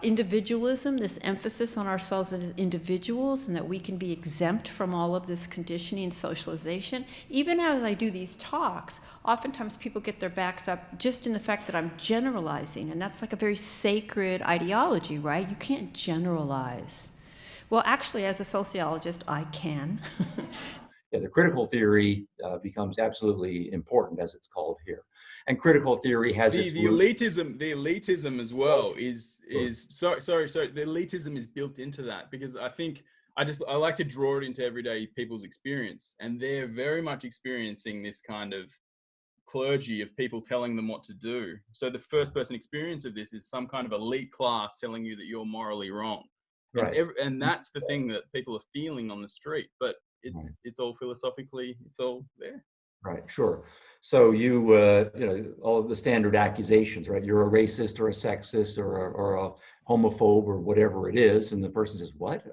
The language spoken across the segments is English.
Individualism, this emphasis on ourselves as individuals and that we can be exempt from all of this conditioning and socialization. Even as I do these talks, oftentimes people get their backs up just in the fact that I'm generalizing, and that's like a very sacred ideology, right? You can't generalize. Well, actually, as a sociologist, I can. Yeah, the critical theory becomes absolutely important, as it's called here. And critical theory has its The roots. elitism as well Sure. is sorry, the elitism is built into that, because I think I like to draw it into everyday people's experience, and they're very much experiencing this kind of clergy of people telling them what to do. So the first person experience of this is some kind of elite class telling you that you're morally wrong, Right. and that's the thing that people are feeling on the street. But Right. it's all philosophically, it's all there. Right, sure. So all of the standard accusations, right? You're a racist or a sexist or a homophobe or whatever it is, and the person says, "What?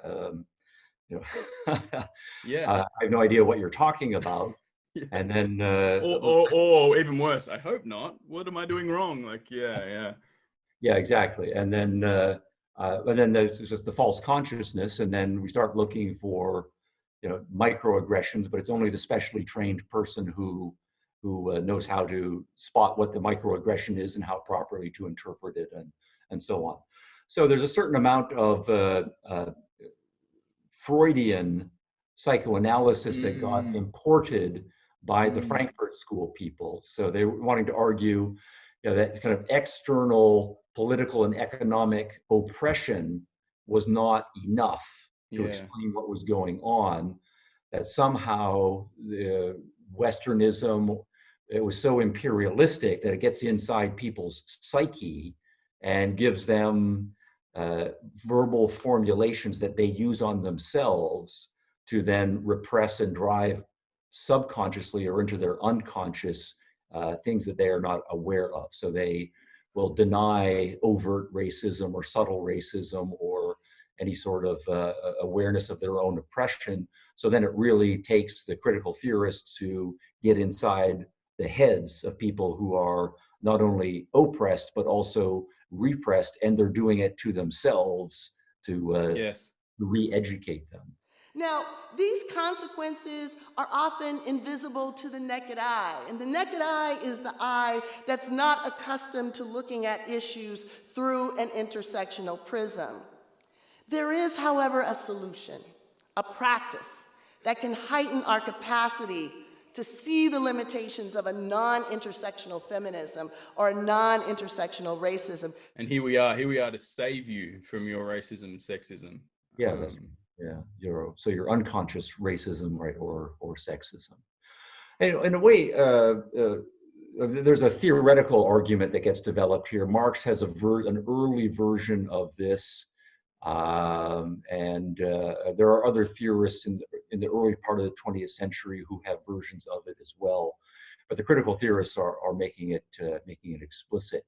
You know, Yeah. I have no idea what you're talking about." Yeah. And then, Or even worse, I hope not. What am I doing wrong? Like, yeah. yeah, exactly. And then there's just the false consciousness, and then we start looking for, microaggressions, but it's only the specially trained person who knows how to spot what the microaggression is and how properly to interpret it, and so on. So there's a certain amount of Freudian psychoanalysis that got Mm, imported by the mm, Frankfurt School people. So they were wanting to argue, that kind of external political and economic oppression was not enough to yeah. explain what was going on, that somehow the Westernism, it was so imperialistic that it gets inside people's psyche and gives them uh, verbal formulations that they use on themselves to then repress and drive subconsciously or into their unconscious things that they are not aware of. So they will deny overt racism or subtle racism or any sort of awareness of their own oppression. So then it really takes the critical theorists to get inside the heads of people who are not only oppressed, but also repressed, and they're doing it to themselves to Yes. re-educate them. Now, these consequences are often invisible to the naked eye, and the naked eye is the eye that's not accustomed to looking at issues through an intersectional prism. There is, however, a solution, a practice that can heighten our capacity to see the limitations of a non-intersectional feminism or a non-intersectional racism. And here we are to save you from your racism and sexism. Yeah, that's yeah. Your unconscious racism, right, or sexism. And in a way, there's a theoretical argument that gets developed here. Marx has an early version of this, and there are other theorists in the early part of the 20th century who have versions of it as well. But the critical theorists are making it explicit.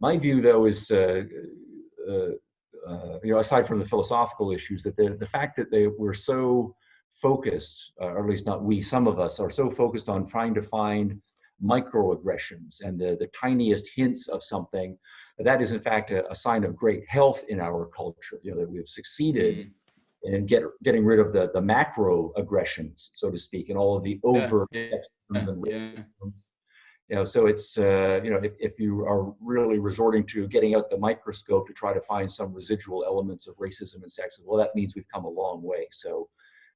My view, though, is aside from the philosophical issues, that the fact that they were so focused, or at least not we, some of us are so focused on trying to find microaggressions and the tiniest hints of something, that is in fact a sign of great health in our culture. That we've succeeded Mm, in getting rid of the macro aggressions, so to speak, and all of the yeah, overt yeah, sexisms and yeah. racisms. So it's if you are really resorting to getting out the microscope to try to find some residual elements of racism and sexism, well, that means we've come a long way. So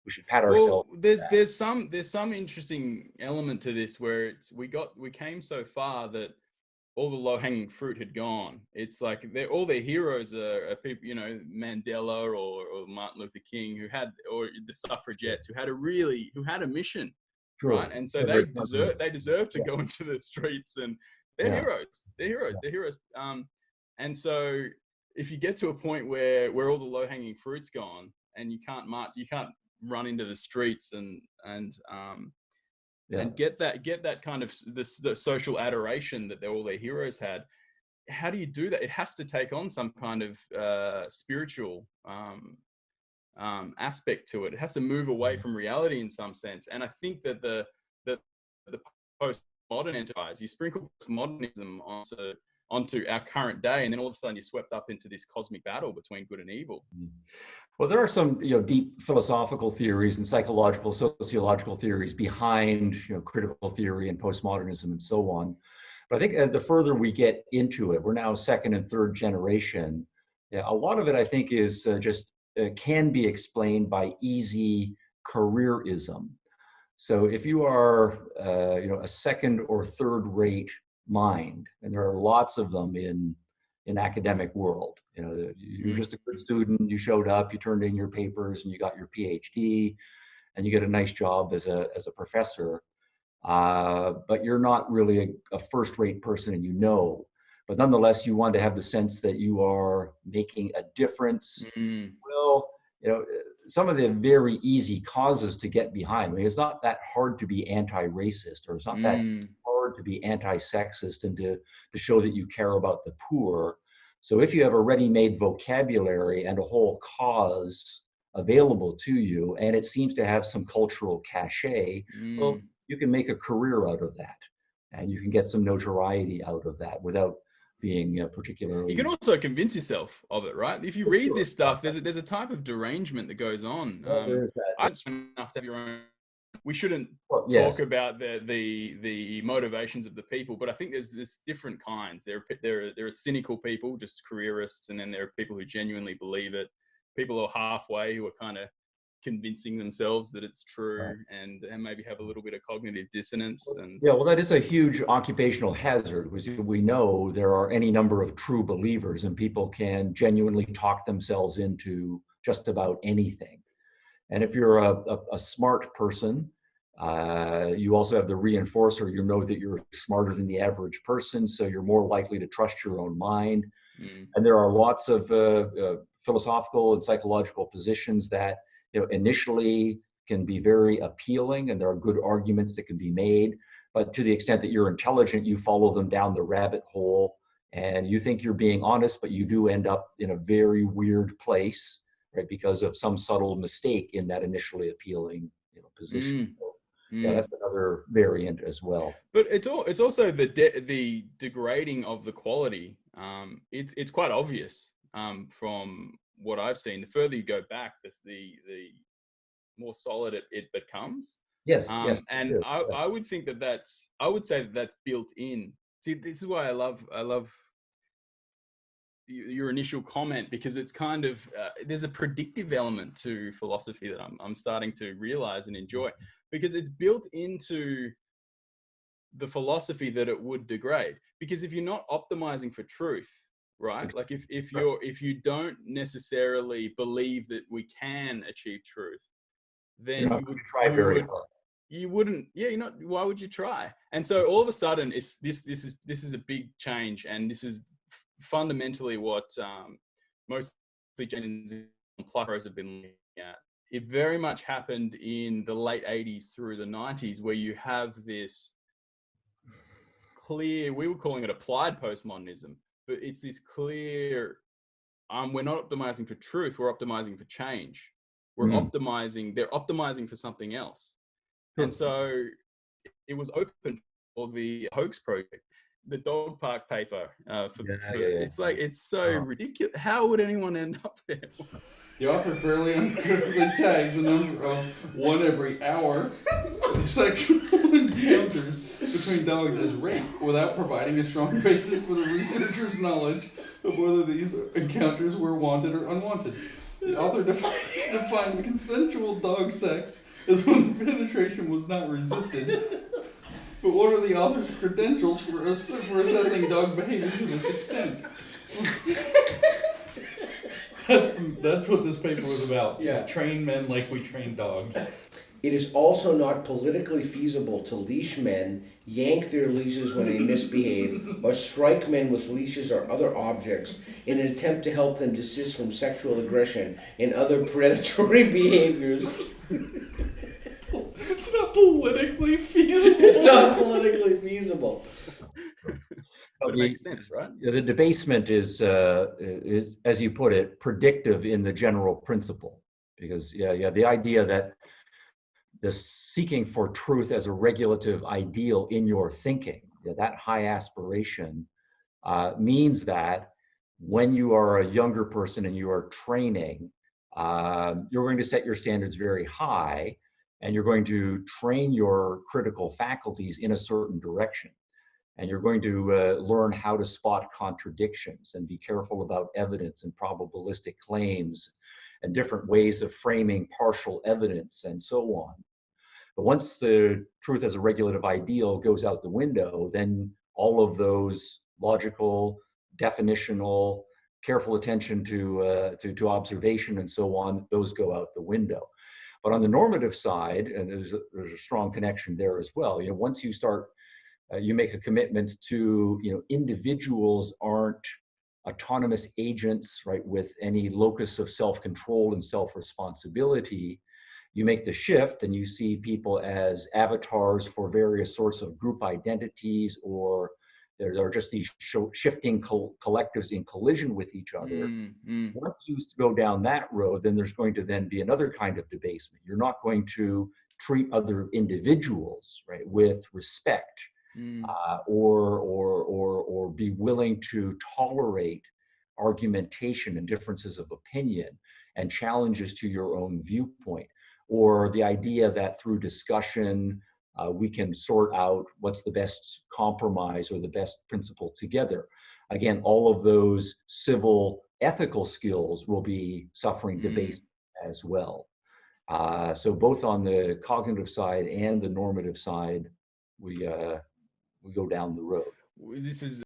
we should pat Well, ourselves on the there's some interesting element to this where we came so far that all the low hanging fruit had gone. It's like all their heroes are people, Mandela or Martin Luther King, or the suffragettes who had a mission, right? Sure. And so Frederick they Douglass. deserve to Yeah, go into the streets, and they're yeah, heroes. They're heroes. yeah, They're heroes. And so if you get to a point where all the low hanging fruit's gone and you can't run into the streets yeah. and get that kind of the social adoration that all their heroes had. How do you do that? It has to take on some kind of spiritual aspect to it. It has to move away from reality in some sense. And I think that the postmodern enterprise, you sprinkle postmodernism onto onto our current day, and then all of a sudden you're swept up into this cosmic battle between good and evil. Well, there are some, deep philosophical theories and psychological, sociological theories behind, critical theory and postmodernism and so on. But I think the further we get into it, we're now second and third generation. Yeah, a lot of it, I think, is can be explained by easy careerism. So if you are, a second or third rate mind, and there are lots of them in academic world, you're just a good student, you showed up, you turned in your papers, and you got your PhD, and you get a nice job as a professor, but you're not really a first-rate person, and but nonetheless, you want to have the sense that you are making a difference. Well, some of the very easy causes to get behind. I mean, it's not that hard to be anti-racist, or it's not that hard to be anti-sexist and to show that you care about the poor. So if you have a ready-made vocabulary and a whole cause available to you, and it seems to have some cultural cachet, well, you can make a career out of that, and you can get some notoriety out of that without being particularly. You can also convince yourself of it, right? If you read this stuff, there's a type of derangement that goes on. There is that. I don't enough to have your own. We shouldn't Yes. talk about the motivations of the people, but I think there's different kinds. There are cynical people, just careerists, and then there are people who genuinely believe it. People who are halfway, who are kind of convincing themselves that it's true, and maybe have a little bit of cognitive dissonance. And yeah, well, that is a huge occupational hazard, because we know there are any number of true believers, and people can genuinely talk themselves into just about anything. And if you're a smart person, you also have the reinforcer. You know that you're smarter than the average person, so you're more likely to trust your own mind. And there are lots of philosophical and psychological positions that initially can be very appealing, and there are good arguments that can be made. But to the extent that you're intelligent, you follow them down the rabbit hole, and you think you're being honest, but you do end up in a very weird place, right? Because of some subtle mistake in that initially appealing, position. So, yeah, that's another variant as well. But it's also the degrading of the quality. It's quite obvious from what I've seen. The further you go back, the more solid it becomes. Yes, and sure. I would think I would say that's built in. See, this is why I love your initial comment, because it's kind of there's a predictive element to philosophy that I'm starting to realize and enjoy, because it's built into the philosophy that it would degrade. Because if you're not optimizing for truth, right? Like if you don't necessarily believe that we can achieve truth, then you would try very hard. You wouldn't. Yeah, you're not. Why would you try? And so all of a sudden, this is a big change, and this is fundamentally what mostly Gen Z and Pluckers have been looking at. It very much happened in the late 80s through the 90s, where you have this clear, we were calling it applied postmodernism, but it's this clear, we're not optimizing for truth, we're optimizing for change. We're optimizing, they're optimizing for something else. And so it was open for the hoax project, the dog park paper. It's like, it's so ridiculous. How would anyone end up there? The author fairly uncritically tags a number of 1 every hour of sexual encounters between dogs as rape, without providing a strong basis for the researcher's knowledge of whether these encounters were wanted or unwanted. The author defines consensual dog sex as when the penetration was not resisted. But what are the author's credentials for assessing dog behavior to this extent? That's what this paper was about. Yeah. Is train men like we train dogs. It is also not politically feasible to leash men, yank their leashes when they misbehave, or strike men with leashes or other objects in an attempt to help them desist from sexual aggression and other predatory behaviors. It's not politically feasible. It's not politically feasible. But it makes sense, right? The debasement is, as you put it, predictive in the general principle, because the idea that the seeking for truth as a regulative ideal in your thinking, that high aspiration, means that when you are a younger person and you are training, you're going to set your standards very high, and you're going to train your critical faculties in a certain direction. And you're going to learn how to spot contradictions and be careful about evidence and probabilistic claims and different ways of framing partial evidence and so on. But once the truth as a regulative ideal goes out the window, then all of those logical, definitional, careful attention to observation and so on, those go out the window. But on the normative side, and there's a strong connection there as well. Once you start, you make a commitment to, individuals aren't autonomous agents, right, with any locus of self-control and self-responsibility. You make the shift and you see people as avatars for various sorts of group identities, or there are just these shifting collectives in collision with each other. Once you go down that road, then there's going to then be another kind of debasement. You're not going to treat other individuals, right, with respect, or be willing to tolerate argumentation and differences of opinion and challenges to your own viewpoint, or the idea that through discussion we can sort out what's the best compromise or the best principle together. Again, all of those civil ethical skills will be suffering debasement as well. So both on the cognitive side and the normative side, we go down the road. This is